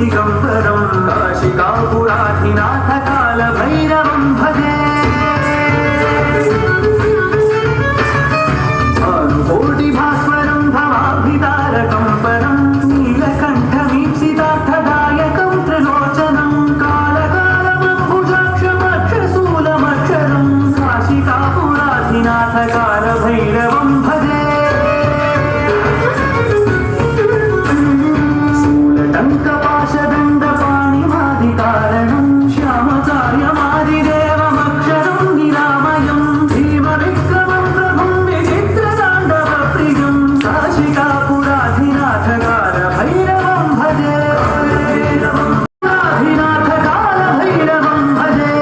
दिगम्बरं काशिकापुराधिनाथ कालभैरवं भजे कोटिभास्वरं भवाभितारकं परं नीलकण्ठमीप्सितार्थदायकं त्रिलोचनं कालकालमम्बुजाक्षमक्षशूलमक्षरं काशिकापुराधिनाथ कालभैरवं भजे शूलटङ्कपाशदण्डपाणिमादिकारणं श्यामचार्यमादिदेवमक्षरं निरामयं भीमविक्रमं प्रभुं विचित्रताण्डवप्रियं काशिकापुराधिनाथ कालभैरवं भजे कालभैरवं भजे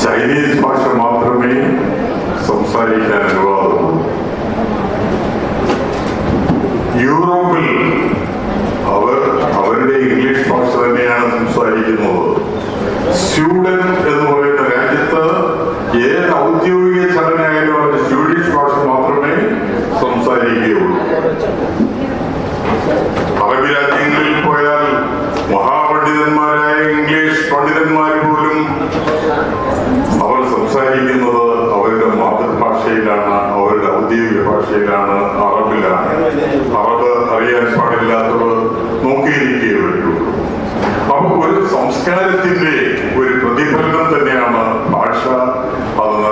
ചൈനീസ് ഭാഷ മാത്രമേ സംസാരിക്കാൻ അനുവാദമുള്ളൂ. യൂറോപ്പിൽ അവരുടെ ഇംഗ്ലീഷ് ഭാഷ തന്നെയാണ് സംസാരിക്കുന്നത്. സ്വീഡൻ എന്ന് പറയുന്ന രാജ്യത്ത് ഏത് ഔദ്യോഗിക ചടങ്ങായാലും അവർ സ്വീഡിഷ് ഭാഷ മാത്രമേ സംസാരിക്കുകയുള്ളൂ. അറബി രാജ്യങ്ങളിൽ പോയാൽ മഹാപണ്ഡിതന്മാരായ ഇംഗ്ലീഷ് പണ്ഡിതന്മാർ പോലും അവർ സംസാരിക്കുന്നത് അവരുടെ മാതൃഭാഷയിലാണ്, അവരുടെ ഔദ്യോഗിക ഭാഷയിലാണ്, അറബിലാണ്. അറബ് അറിയാൻ പാടില്ലാത്തവർ നോക്കിയിരിക്കുകയേ പറ്റുള്ളൂ. അപ്പൊ ഒരു സംസ്കാരത്തിന്റെ ഒരു പ്രതിഫലനം തന്നെയാണ് ഭാഷ. അത്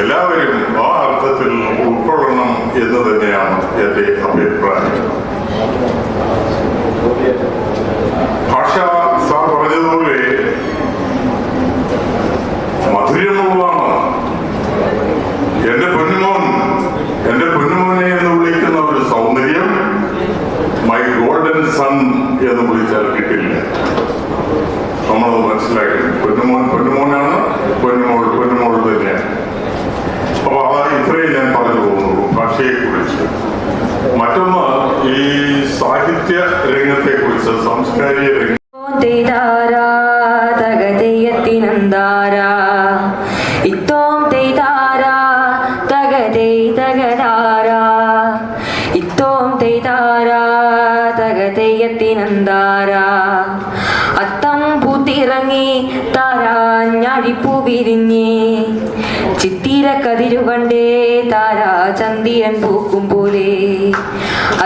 എല്ലാവരും ആ അർത്ഥത്തിൽ ഉൾക്കൊള്ളണം എന്ന് തന്നെയാണ് എന്റെ അഭിപ്രായം. ഭാഷ സാർ പറഞ്ഞതുപോലെ മധുരമുള്ളതാണ്. എന്റെ പൊന്നുമോനെ എന്ന് വിളിക്കുന്ന ഒരു സൗന്ദര്യം മൈ ഗോൾഡൻ സൺ എന്ന് വിളിച്ചാൽ കിട്ടില്ല. നമ്മളത് മനസ്സിലാക്കി. പൊന്നുമോനാണ്, പൊന്നുമോൾ തന്നെയാണ്. അപ്പൊ ഇത്രയും ഞാൻ പറഞ്ഞു പോകുന്നുള്ളൂ ഭാഷയെ കുറിച്ച്. മറ്റൊന്ന് ഈ സാഹിത്യ രംഗത്തെ കുറിച്ച്, സാംസ്കാരിക രംഗം. അത്തം പൂത്തിറങ്ങി താരാഞ്ഞഴിപ്പു വിരിഞ്ഞ് ചിത്തിര കതിരുകണ്ടേ താരാ ചന്ദിരൻ പൂക്കും പോലെ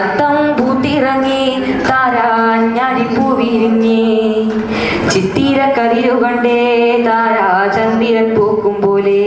അത്തം പൂത്തിറങ്ങി താരാ ഞാനിപ്പൂ വിരിഞ്ഞേ ചിത്തിര കതിരുകണ്ടേ താരാ ചന്ദിരൻ പൂക്കും പോലെ.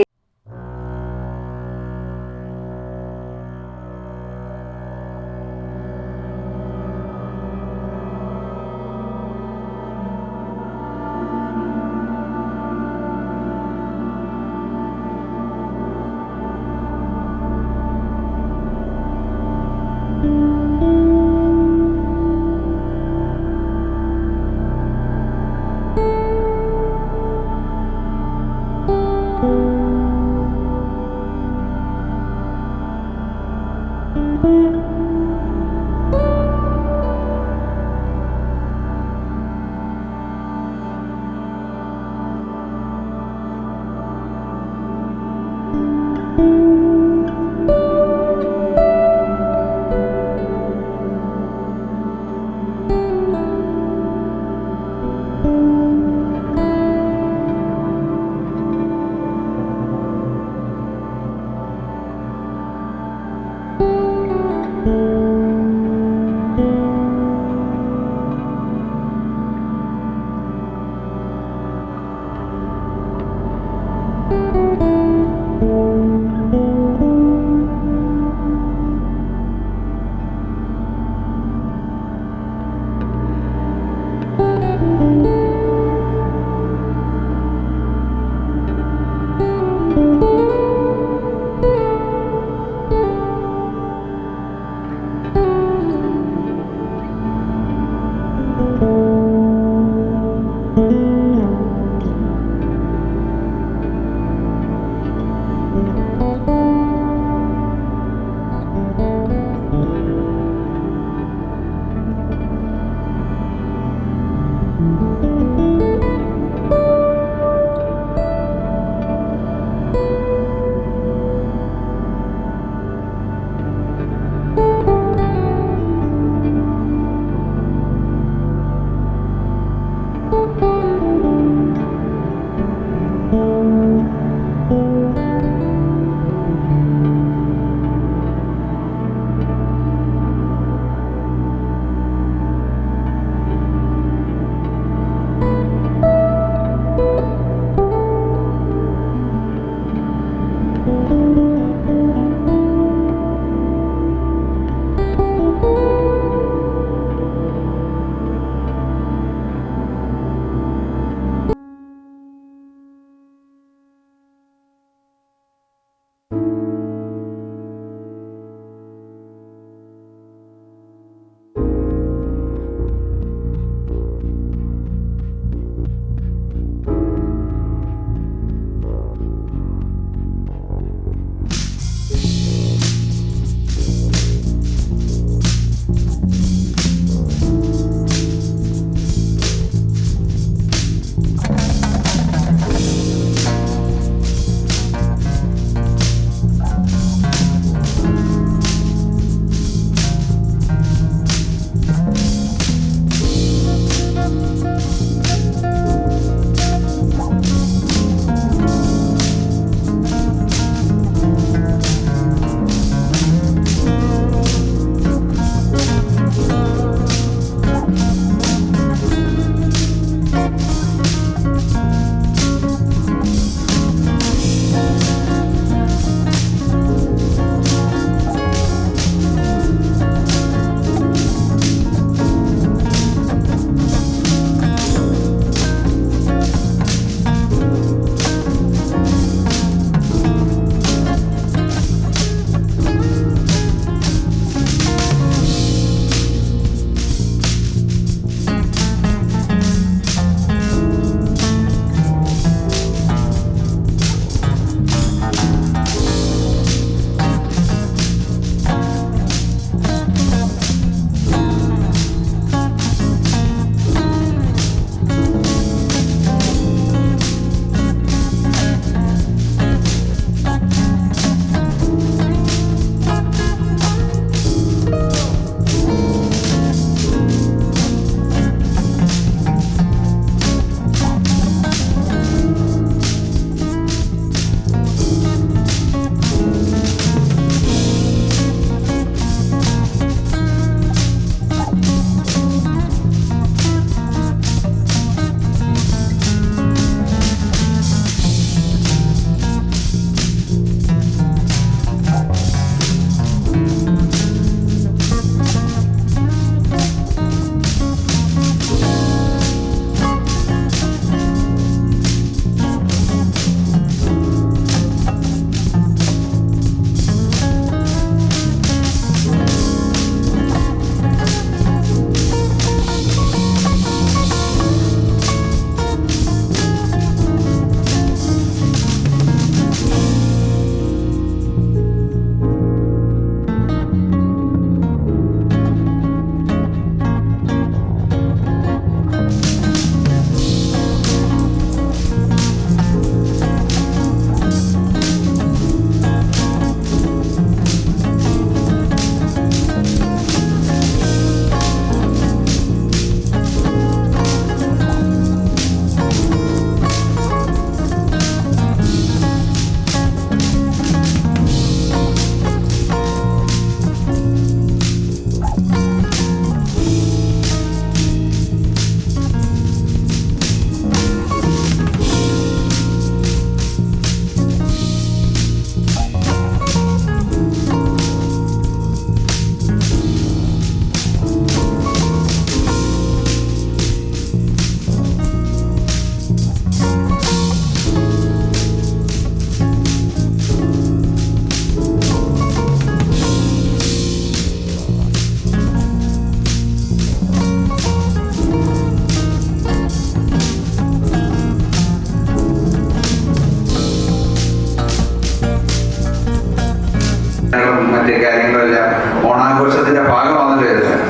മറ്റു കാര്യങ്ങളെല്ലാം ഓണാഘോഷത്തിന്റെ ഭാഗമാണെന്ന് വരുന്നത്.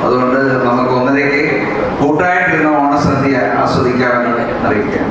അതുകൊണ്ട് നമുക്ക് 1:30 കൂട്ടായിട്ടിരുന്ന ഓണസദ്യ ആസ്വദിക്കാമെന്ന് അറിയിക്കാം.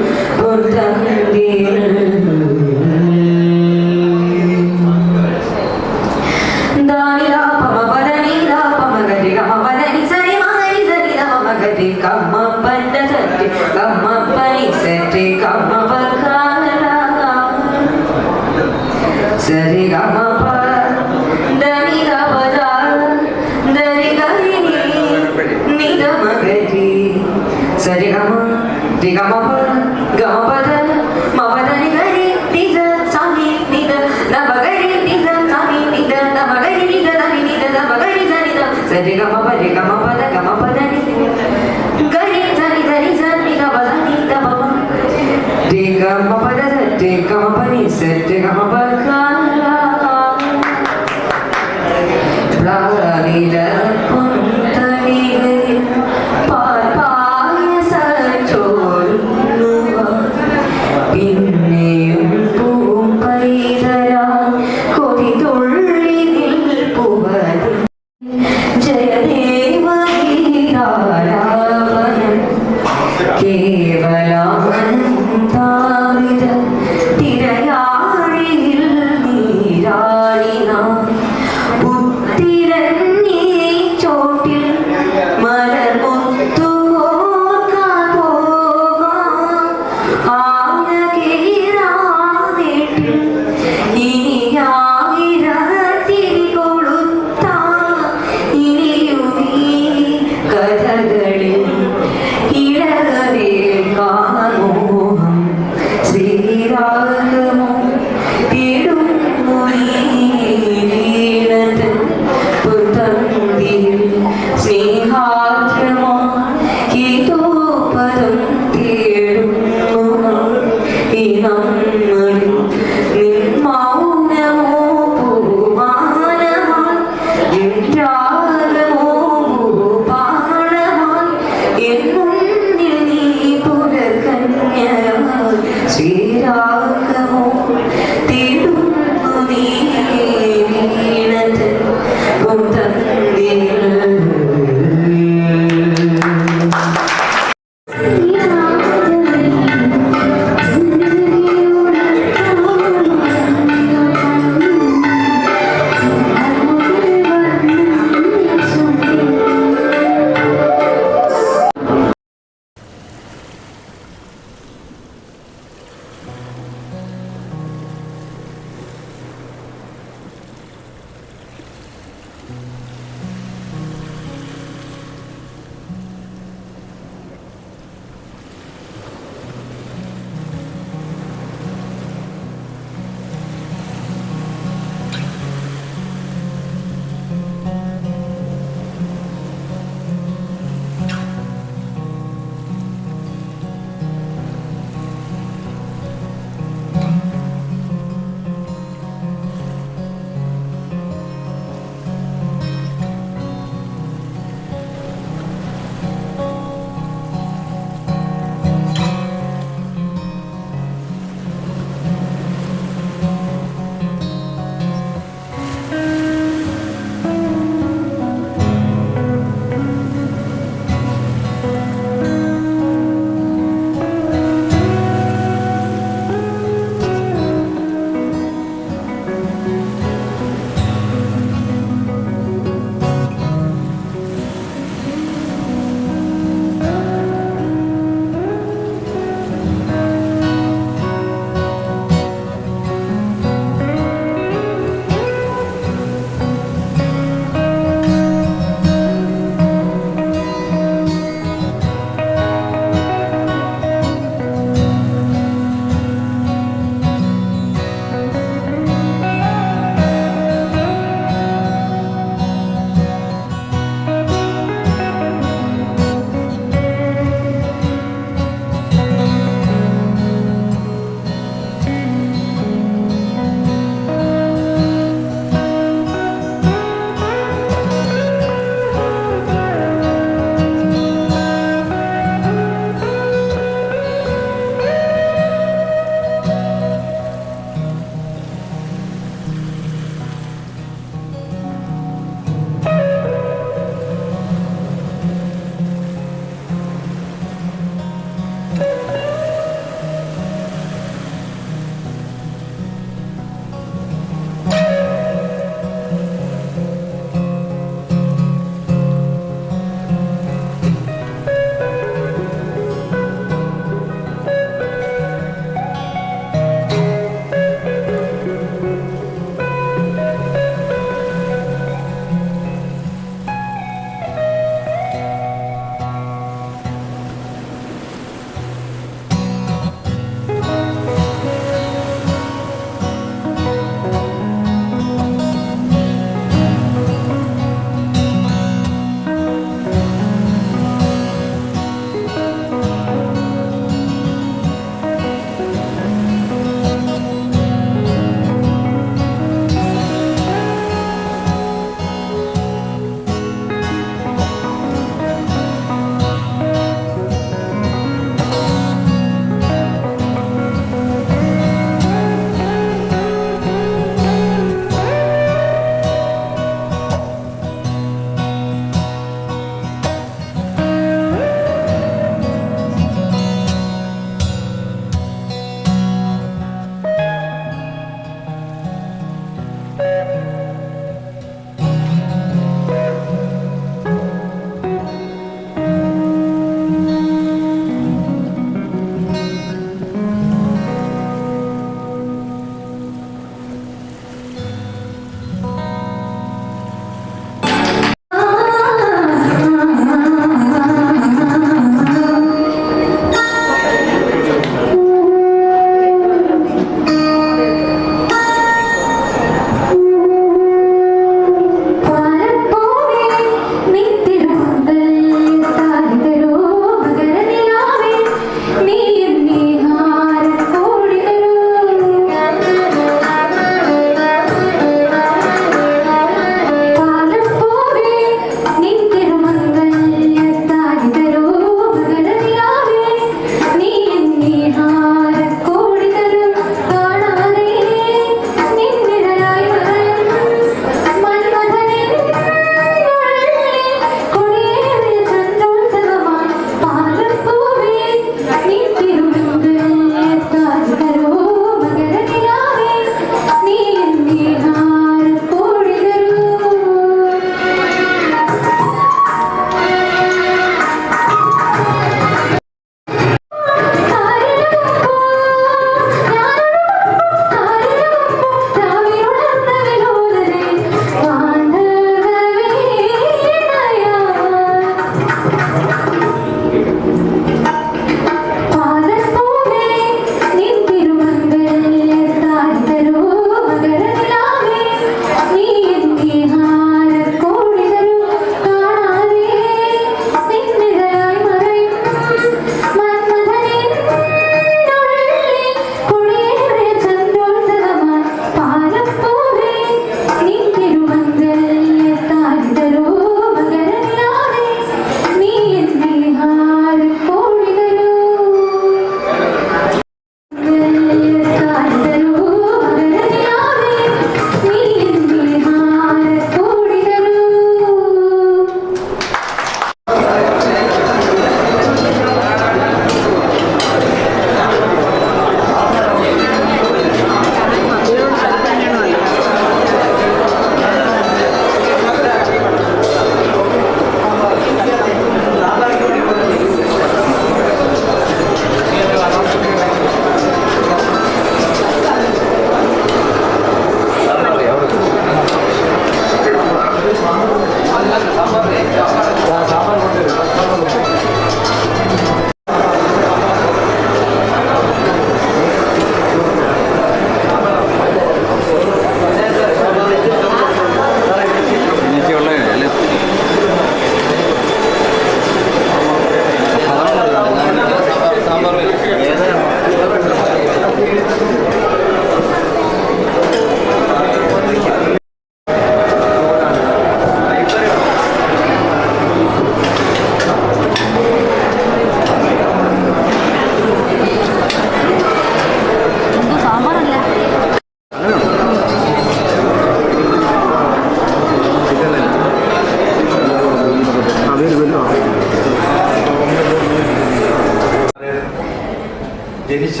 ജനിച്ച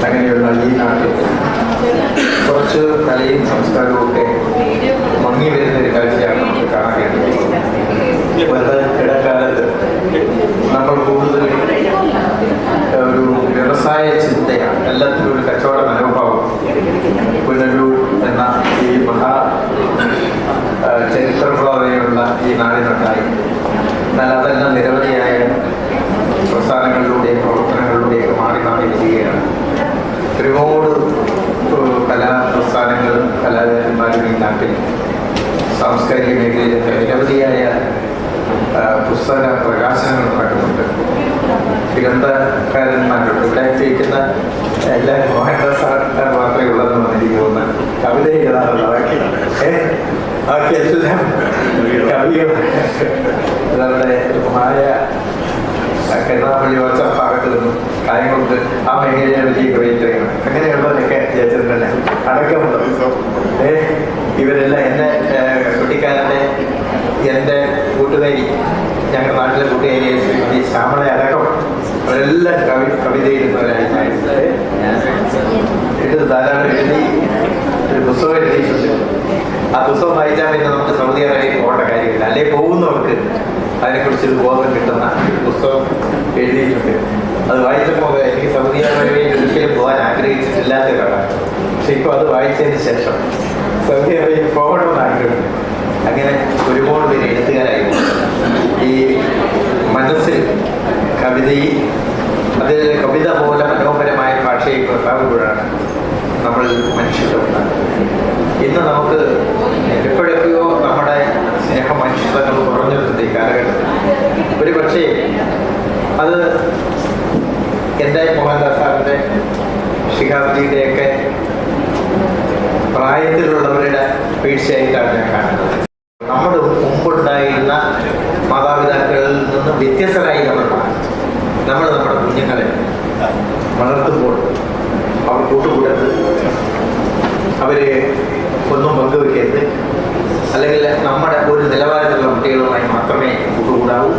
അങ്ങനെയുള്ള ഈ നാട്ടിൽ കുറച്ച് കലയും സംസ്കാരവും ഒക്കെ മങ്ങി വരുന്ന ഒരു കാഴ്ചയാണ് നമുക്ക് കാണാൻ കഴിയുന്നത്. ഇടക്കാലത്ത് നമ്മൾ കൂടുതൽ ഒരു വ്യവസായ ചിന്തയാണ്, എല്ലാത്തിനും ഒരു കച്ചവട മനോഭാവം പുനലൂർ എന്ന ഈ മഹാ ചരിത്രപ്രധാനതയുള്ള ഈ നാടിനുണ്ടായി. എന്നാൽ അതെല്ലാം നിരവധിയായ പ്രസ്ഥാനങ്ങളിലൂടെയും പ്രവർത്തനങ്ങളിലൂടെയൊക്കെ മാറി മാറി വരികയാണ്. ഒരുപാട് കലാ പ്രസ്ഥാനങ്ങളും കലാകാരന്മാരും ഈ നാട്ടിൽ സാംസ്കാരിക മേഖലയിലൊക്കെ നിരവധിയായ പുസ്തക പ്രകാശനങ്ങൾ നടക്കുന്നുണ്ട്. ഗ്രന്ഥകാരന്മാരുണ്ട്. ഇവിടെ എത്തിയിരിക്കുന്ന എല്ലാവരും മോഹൻദാസ് സാർ മാത്രമേ ഉള്ളതെന്ന് എനിക്ക് തോന്നുന്നത്. കവിത എഴുതാറുള്ള ബാക്കി എല്ലാം കവികൾ നമ്മുടെ മായ കരുനാപ്പള്ളി വാച്ച ഭാഗത്ത് നിന്നും കാര്യങ്ങൾക്ക് ആ മേഖലയിലെ വലിയ കവിയത്രയാണ്. അങ്ങനെയുള്ളവരൊക്കെ ചേച്ചിട്ടുണ്ടല്ലേ അടക്കമുണ്ട്. ഇവരെല്ലാം എന്നെ കുട്ടിക്കാരൻ്റെ എൻ്റെ കൂട്ടുകാരി, ഞങ്ങളുടെ നാട്ടിലെ കൂട്ടുകാരി ശ്രീമതി ശ്യാമള അടക്കം അവരെല്ലാം കവിത എഴുതുന്നവരായിട്ട് എഴുതി ധാരാളം എഴുതി ഒരു പുസ്തകം എഴുതിയിട്ടുണ്ട്. ആ പുസ്തകം വായിച്ചാൽ പിന്നെ നമുക്ക് സൗദി അറേബ്യയിൽ പോകേണ്ട കാര്യമില്ല. അല്ലെങ്കിൽ പോകുന്നവർക്ക് അതിനെക്കുറിച്ചൊരു ബോധം കിട്ടുന്ന പുസ്തകം എഴുതിയിട്ടുണ്ട്. അത് വായിച്ചപ്പോൾ എനിക്ക് സൗദി അറേബ്യയിൽ ഒരിക്കലും പോകാൻ ആഗ്രഹിച്ചിട്ടില്ലാത്ത ഒരാളാണ്. പക്ഷെ ഇപ്പോൾ അത് വായിച്ചതിന് ശേഷം സൗദി അറേബ്യയിൽ പോകണമെന്ന് ആഗ്രഹിക്കുന്നു. അങ്ങനെ ഒരുപാട് പേര് എഴുത്തുകാരായിരുന്നു. ഈ മനസ്സിൽ കവിതയിൽ അത് കവിത പോലെ മനോഹരമായ ഭാഷയിൽ ഉണ്ടാകുമ്പോഴാണ് നമ്മൾ മനുഷ്യത്വമുണ്ടാകുന്നത്. ഇന്ന് നമുക്ക് എപ്പോഴൊക്കെയോ നമ്മുടെ സ്നേഹ മനുഷ്യത്വങ്ങൾ കുറഞ്ഞിട്ടുണ്ട് ഈ കാലഘട്ടത്തിൽ. ഒരു പക്ഷേ അത് എൻ്റെ മോഹൻദാസ് സാറിൻ്റെ ശിഹാബ്ദിയുടെയൊക്കെ പ്രായത്തിലുള്ളവരുടെ വീഴ്ചയായിട്ടാണ് ഞാൻ കാണുന്നത്. നമ്മുടെ മുമ്പുണ്ടായിരുന്ന മാതാപിതാക്കളിൽ നിന്നും വ്യത്യസ്തരായി നമ്മൾ നമ്മുടെ കുഞ്ഞുങ്ങളെ വളർത്തുമ്പോൾ അവർ കൂട്ടുകൂടരുത്, അവരെ ഒന്നും പങ്കുവെക്കരുത്, അല്ലെങ്കിൽ നമ്മുടെ ഒരു നിലവാരത്തിലുള്ള കുട്ടികളുമായി മാത്രമേ കൂട്ടുകൂടാവൂ.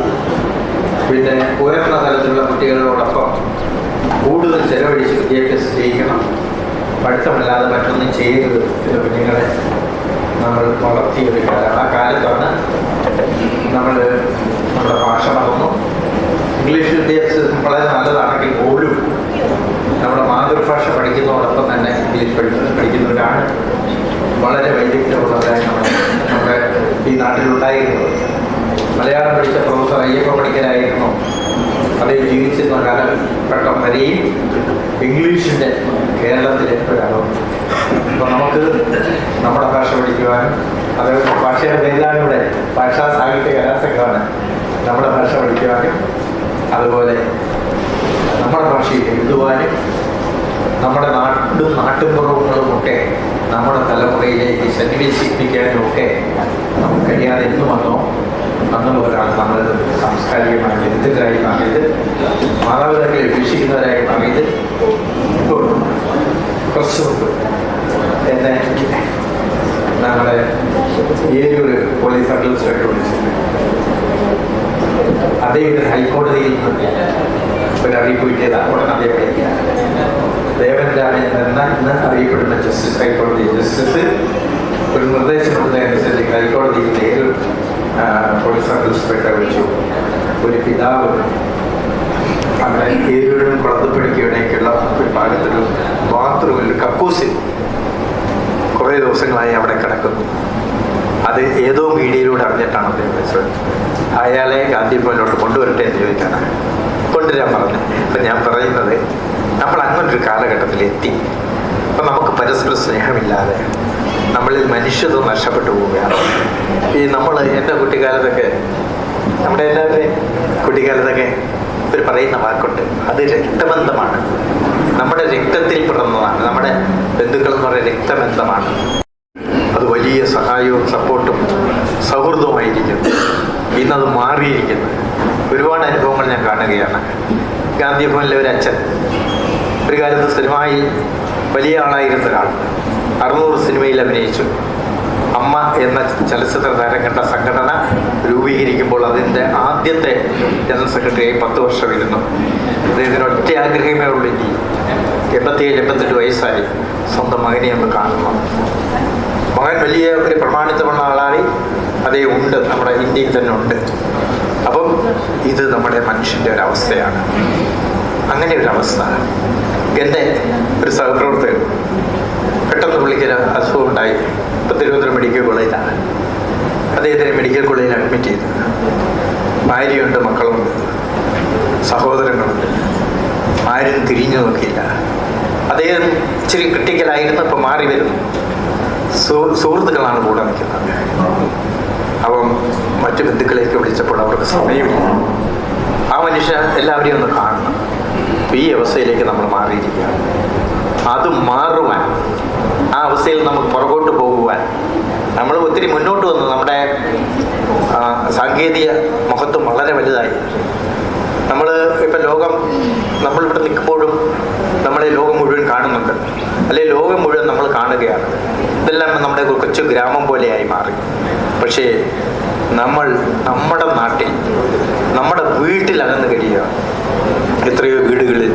പിന്നെ ഉയർന്ന തലത്തിലുള്ള കുട്ടികളോടൊപ്പം കൂടുതൽ ചെലവഴിച്ച് വിദ്യാഭ്യാസം ചെയ്യിക്കണം, പഠിത്തമല്ലാതെ മറ്റൊന്നും ചെയ്യരുത് ചില കുഞ്ഞുങ്ങളെ നമ്മൾ വളർത്തിയൊരു കാലം. ആ കാലത്താണ് നമ്മുടെ ഭാഷ നടന്നു. ഇംഗ്ലീഷ് വിദ്യാഭ്യാസം വളരെ നല്ലതാണെങ്കിൽ പോലും നമ്മുടെ മാതൃഭാഷ പഠിക്കുന്നതോടൊപ്പം തന്നെ ഇംഗ്ലീഷ് പഠിക്കുന്നവരാണ് വളരെ വൈദഗ്ധ്യമുള്ളവരായി നമ്മുടെ ഈ നാട്ടിലുണ്ടായിരുന്നത്. മലയാളം പഠിച്ച പ്രൊഫസർ അയ്യപ്പ പണിക്കരായിരുന്നു. അദ്ദേഹം ജീവിച്ചിരുന്ന കാലഘട്ടം വരെയും ഇംഗ്ലീഷിൻ്റെ കേരളത്തിലെ ഒരാളും. അപ്പോൾ നമുക്ക് നമ്മുടെ ഭാഷ പഠിക്കുവാനും, അതേപോലെ ഭാഷയുടെ പേരിലാണ് ഇവിടെ ഭാഷാ സാഹിത്യ കലാസംഘമാണ്, നമ്മുടെ ഭാഷ പഠിക്കുവാനും അതുപോലെ നമ്മുടെ ഭാഷയിൽ എഴുതുവാനും നമ്മുടെ നാട്ടുപുറങ്ങളുമൊക്കെ നമ്മുടെ തലമുറയിലേക്ക് സന്നിവേശിപ്പിക്കാനും ഒക്കെ നമുക്ക് കഴിയാതെ എന്ന് വന്നോ അന്നുള്ളവരാണ് നമ്മൾ സാംസ്കാരികമായി ദരിദ്രരായി മാറിയത്, മാതാപിതാക്കളെ വീക്ഷിക്കുന്നവരായി മാറിയത്. ഇപ്പോൾ കുറച്ച് മുമ്പ് എന്നെ നമ്മുടെ ഏതൊരു പോലീസ് അഡ്മിനിസ്ട്രേറ്റർ വിളിച്ചിട്ടുണ്ട്. അദ്ദേഹത്തിന് ഹൈക്കോടതിയിൽ നിന്ന് ഒരു അറിയിപ്പ് കിട്ടിയതാണ്. ഉടനെ അതേപോലെ ദേവൻ രാമചന്ദ്രൻ ഇന്ന് അറിയപ്പെടുന്ന ജസ്റ്റിസ്, ഹൈക്കോടതി ജസ്റ്റിസ് ഒരു നിർദ്ദേശം കൊടുത്തതനുസരിച്ച് ഹൈക്കോടതിയിൽ ഏതൊരു പോലീസ് അഡ്മിനിസ്ട്രേറ്റർ വിളിച്ചു. ഒരു പിതാവ് അങ്ങനെ ഏതൊരു കുളത്തുപിടിക്കുകയൊക്കെയുള്ള ഒരു ഭാഗത്തൊരു ബാത്റൂമിൽ കക്കൂസിൽ കുറേ ദിവസങ്ങളായി അവിടെ കിടക്കുന്നു. അത് ഏതോ മീഡിയയിലൂടെ അറിഞ്ഞിട്ടാണ് അദ്ദേഹം വിളിച്ചത്. അയാളെ ഗാന്ധി ഭവനിലോട്ട് കൊണ്ടുവരട്ടെ എന്ന് ചോദിക്കാനാണ് കൊണ്ടുവരാൻ പറഞ്ഞത്. അപ്പം ഞാൻ പറയുന്നത് നമ്മൾ അങ്ങനൊരു കാലഘട്ടത്തിലെത്തി. അപ്പം നമുക്ക് പരസ്പര സ്നേഹമില്ലാതെ നമ്മളിൽ മനുഷ്യത്വം നഷ്ടപ്പെട്ടു പോവുകയാണ്. നമ്മൾ എൻ്റെ കുട്ടിക്കാലത്തൊക്കെ, നമ്മുടെ എല്ലാവരുടെയും കുട്ടിക്കാലത്തൊക്കെ ഒരു പറയുന്ന വാക്കുണ്ട്, അത് രക്തബന്ധമാണ്, നമ്മുടെ രക്തത്തിൽ പിറന്നതാണ്, നമ്മുടെ ബന്ധുക്കൾ എന്ന് പറയുന്ന രക്തബന്ധമാണ്. അത് വലിയ സഹായവും സപ്പോർട്ടും സൗഹൃദവുമായിരിക്കുന്നു. ഇന്നത് മാറിയിരിക്കുന്നു. ഒരുപാട് അനുഭവങ്ങൾ ഞാൻ കാണുകയാണ്. ഗാന്ധി ഭവനിലെ ഒരു അച്ഛൻ ഒരു കാലത്ത് സിനിമയിൽ വലിയ ആളായിരുന്ന ഒരാൾ 600 സിനിമയിൽ അഭിനയിച്ചു. അമ്മ എന്ന ചലച്ചിത്ര താരം കണ്ട സംഘടന രൂപീകരിക്കുമ്പോൾ അതിൻ്റെ ആദ്യത്തെ ജനറൽ സെക്രട്ടറിയായി 10 വർഷം ഇരുന്നു. അദ്ദേഹത്തിന് ഒറ്റ ആഗ്രഹമേ ഉള്ളൂ, 87-88 വയസ്സായി. സ്വന്തം മകനെ നമ്മൾ കാണണം. മകൻ വലിയ ഒരു പ്രമാണിത്തമുള്ള ആളായി അതേ ഉണ്ട്, നമ്മുടെ ഇന്ത്യയിൽ തന്നെ ഉണ്ട്. അപ്പം ഇത് നമ്മുടെ മനുഷ്യൻ്റെ ഒരവസ്ഥയാണ്. അങ്ങനെ ഒരവസ്ഥ. എൻ്റെ ഒരു സഹപ്രവർത്തകൻ പെട്ടെന്ന് പുള്ളിക്കൊരു അസുഖം ഉണ്ടായി. ഇപ്പം തിരുവനന്തപുരം മെഡിക്കൽ കോളേജിലാണ്. അദ്ദേഹത്തിന് മെഡിക്കൽ കോളേജിൽ അഡ്മിറ്റ് ചെയ്തു. ഭാര്യയുണ്ട്, മക്കളുണ്ട്, സഹോദരങ്ങളുണ്ട്. ആരും തിരിഞ്ഞു നോക്കിയില്ല. അദ്ദേഹം ഇച്ചിരി ക്രിട്ടിക്കലായിരുന്നു, ഇപ്പം മാറി വരുന്നു. സുഹൃത്തുക്കളാണ് കൂടെ നിൽക്കുന്നത്. അപ്പം മറ്റു ബന്ധുക്കളെയൊക്കെ വിളിച്ചപ്പോൾ അവർക്ക് സമയമില്ല. ആ മനുഷ്യൻ എല്ലാവരെയും ഒന്ന് കാണണം. ഈ അവസ്ഥയിലേക്ക് നമ്മൾ മാറിയിരിക്കുകയാണ്. അത് മാറുവാൻ, ആ അവസ്ഥയിൽ നമുക്ക് പുറകോട്ട് പോകുവാൻ നമ്മൾ ഒത്തിരി മുന്നോട്ട് വന്നു. നമ്മുടെ സാങ്കേതിക മഹത്വം വളരെ വലുതായി. നമ്മൾ ഇപ്പം ലോകം, നമ്മളിവിടെ നിൽക്കുമ്പോഴും നമ്മളെ ലോകം മുഴുവൻ കാണുന്നുണ്ട്, അല്ലെങ്കിൽ ലോകം മുഴുവൻ നമ്മൾ കാണുകയാണ്. ഇതെല്ലാം നമ്മുടെ കൊച്ചു ഗ്രാമം പോലെയായി മാറി. പക്ഷേ നമ്മൾ നമ്മുടെ നാട്ടിൽ, നമ്മുടെ വീട്ടിലകന്ന് കഴിയുക. എത്രയോ വീടുകളിൽ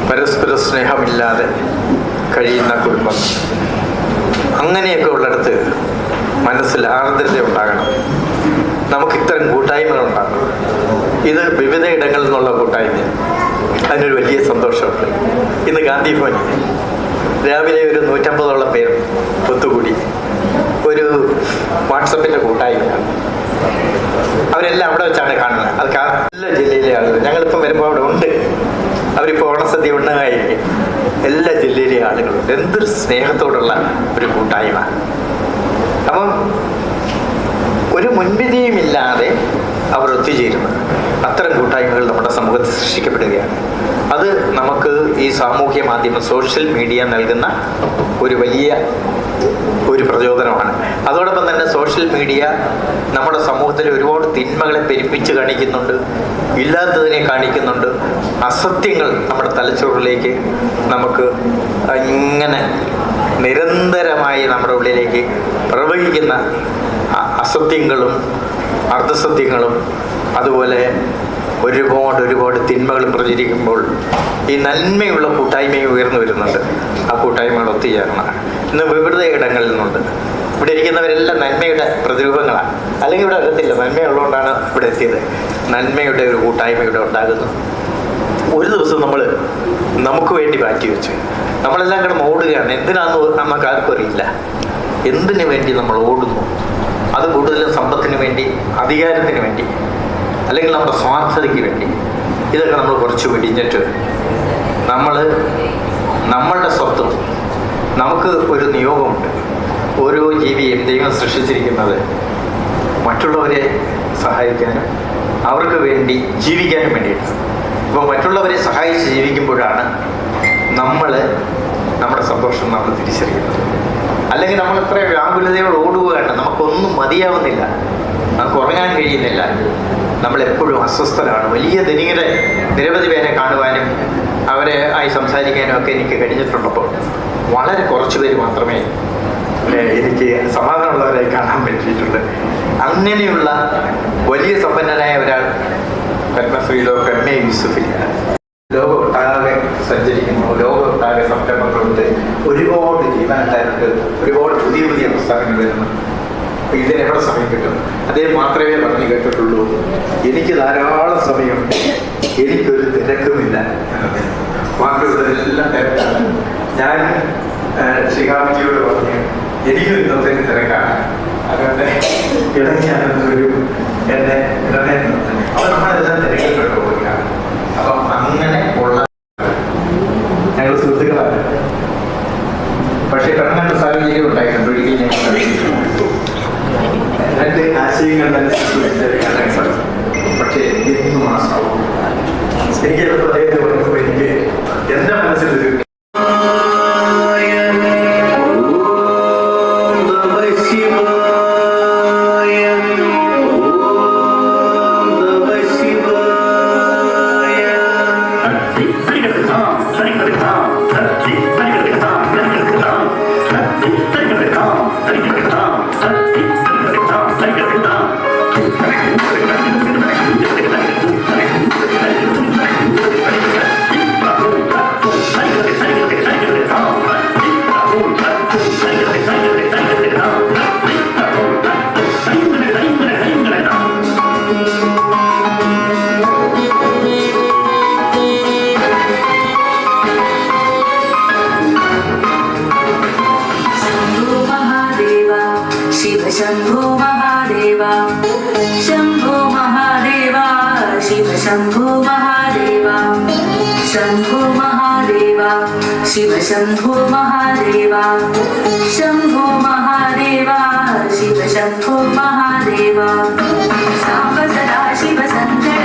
പരസ്പര സ്നേഹമില്ലാതെ കഴിയുന്ന കുടുംബം. അങ്ങനെയൊക്കെ ഉള്ളിടത്ത് മനസ്സിൽ ആർദ്രത ഉണ്ടാകണം. നമുക്ക് ഇത്തരം കൂട്ടായ്മകൾ ഉണ്ടാകണം. ഇത് വിവിധ ഇടങ്ങളിൽ നിന്നുള്ള കൂട്ടായ്മ. അതിനൊരു വലിയ സന്തോഷമുണ്ട്. ഇന്ന് ഗാന്ധി ഭവനിൽ രാവിലെ ഒരു 150ഓളം പേർ ഒത്തുകൂടി ഒരു വാട്സപ്പിൻ്റെ കൂട്ടായ്മയാണ്. അവരെല്ലാം അവിടെ വെച്ചാണ് കാണുന്നത്. അത് എല്ലാ ജില്ലയിലെ ആളുകൾ. ഞങ്ങളിപ്പം വരുമ്പോൾ അവിടെ ഉണ്ട്. അവരിപ്പോൾ ഓണസദ്യ ഉണ്ണായിരിക്കും. എല്ലാ ജില്ലയിലെ ആളുകളുണ്ട്. എന്തൊരു സ്നേഹത്തോടുള്ള ഒരു കൂട്ടായ്മ. അപ്പം ഒരു മുൻവിധിയുമില്ലാതെ അവർ ഒത്തുചേരുന്നത്. അത്തരം കൂട്ടായ്മകൾ നമ്മുടെ സമൂഹത്തിൽ സൃഷ്ടിക്കപ്പെടുകയാണ്. അത് നമുക്ക് ഈ സാമൂഹ്യ മാധ്യമം, സോഷ്യൽ മീഡിയ നൽകുന്ന ഒരു വലിയ ഒരു പ്രചോദനമാണ്. അതോടൊപ്പം തന്നെ സോഷ്യൽ മീഡിയ നമ്മുടെ സമൂഹത്തിൽ ഒരുപാട് തിന്മകളെ പെരുപ്പിച്ച് കാണിക്കുന്നുണ്ട്, ഇല്ലാത്തതിനെ കാണിക്കുന്നുണ്ട്. അസത്യങ്ങൾ നമ്മുടെ തലച്ചോറിലേക്ക് നമുക്ക് ഇങ്ങനെ നിരന്തരമായി നമ്മുടെ ഉള്ളിലേക്ക് പ്രവഹിക്കുന്ന അസത്യങ്ങളും അർദ്ധസത്യങ്ങളും അതുപോലെ ഒരുപാട് തിന്മകളും പ്രചരിക്കുമ്പോൾ ഈ നന്മയുള്ള കൂട്ടായ്മയും ഉയർന്നു വരുന്നുണ്ട്. ആ കൂട്ടായ്മകൾ ഒത്തുചേരണം. ഇന്ന് വിവിധ ഇടങ്ങളിൽ നിന്നുണ്ട്. ഇവിടെ ഇരിക്കുന്നവരെല്ലാം നന്മയുടെ പ്രതിരൂപങ്ങളാണ്. അല്ലെങ്കിൽ ഇവിടെ അറിയത്തില്ല, നന്മയുള്ളതുകൊണ്ടാണ് ഇവിടെ എത്തിയത്. നന്മയുടെ ഒരു കൂട്ടായ്മ ഇവിടെ ഉണ്ടാകുന്നു. ഒരു ദിവസം നമുക്ക് വേണ്ടി മാറ്റി വെച്ചു. നമ്മളെല്ലാം കിടന്ന് ഓടുകയാണ്. എന്തിനാന്ന് നമുക്ക് ആർക്കും അറിയില്ല. എന്തിനു വേണ്ടി നമ്മൾ ഓടുന്നു? അത് കൂടുതലും സമ്പത്തിന് വേണ്ടി, അധികാരത്തിന് വേണ്ടി, അല്ലെങ്കിൽ നമ്മുടെ സ്വാർത്ഥതയ്ക്ക് വേണ്ടി. ഇതൊക്കെ നമ്മൾ കുറച്ച് വെടിഞ്ഞിട്ട് നമ്മളുടെ സ്വത്തും, നമുക്ക് ഒരു നിയോഗമുണ്ട്. ഓരോ ജീവിയും ദൈവം സൃഷ്ടിച്ചിരിക്കുന്നത് മറ്റുള്ളവരെ സഹായിക്കാനും അവർക്ക് വേണ്ടി ജീവിക്കാനും വേണ്ടിയിട്ട്. അപ്പോൾ മറ്റുള്ളവരെ സഹായിച്ച് ജീവിക്കുമ്പോഴാണ് നമ്മുടെ സന്തോഷം നമ്മൾ തിരിച്ചറിയുന്നത്. അല്ലെങ്കിൽ നമ്മൾ എത്ര വ്യാകുലതയോട് ഓടുകയാണ്, നമുക്കൊന്നും മതിയാവുന്നില്ല, നമുക്ക് ഉറങ്ങാൻ കഴിയുന്നില്ല, നമ്മളെപ്പോഴും അസ്വസ്ഥരാണ്. വലിയ ധനികരെ നിരവധി പേരെ കാണുവാനും അവരെ ആയി സംസാരിക്കാനും ഒക്കെ എനിക്ക് കഴിഞ്ഞിട്ടുള്ളപ്പോൾ വളരെ കുറച്ച് പേര് മാത്രമേ എനിക്ക് സമാധാനമുള്ളവരായി കാണാൻ പറ്റിയിട്ടുണ്ട്. അങ്ങനെയുള്ള വലിയ സമ്പന്നനായ ഒരാൾ പത്മശ്രീ ഡോക്ടർ എം എ യൂസുഫിലാണ്. ലോകമൊട്ടാകെ സഞ്ചരിക്കുന്നു, ലോകമൊട്ടാകെ സംരംഭങ്ങളുണ്ട്, ഒരുപാട് ജീവനക്കാരുണ്ട്, ഒരുപാട് പുതിയ പ്രസ്ഥാനങ്ങൾ വരുന്നു. ഇതിനെവിടെ സമയം കിട്ടും? അദ്ദേഹം മാത്രമേ പറഞ്ഞു കേട്ടിട്ടുള്ളൂ, എനിക്ക് ധാരാളം സമയമുണ്ട്, എനിക്കൊരു തിരക്കുമില്ല. ബാക്കിയുള്ളതെല്ലാം തിരക്കാണ്. ഞാൻ ശ്രീകാന്തിയോട് പറഞ്ഞു, എനിക്കും ഇന്നത്തെ തിരക്കാണ്, അതുകൊണ്ട് ഇടയ്ക്കാനൊരു എന്നെ ഇടനെ. അപ്പോൾ നമ്മളെല്ലാം തിരക്കിൽപ്പെട്ടു പോവുകയാണ്. അപ്പം അങ്ങനെ ഉള്ള ഞങ്ങൾ സുഹൃത്തുക്കളാണ്. പക്ഷേ പെട്ടെന്ന് സാഹചര്യം ഉണ്ടായിട്ടുണ്ട്. ഒരിക്കലും ഞങ്ങൾ രണ്ട് ആശയങ്ങൾ തന്നെ. പക്ഷേ എന്നും ആ സാധനം എനിക്കെടുത്ത് അദ്ദേഹത്തെ പറയുമ്പോൾ എനിക്ക് എൻ്റെ മനസ്സിലൊരു Hey! शिव शंभो महादेवा शंभो महादेवा शिव शंभो महादेवा शंभो महादेवा शिव शंभो महादेवा सांब सदा शिव संकट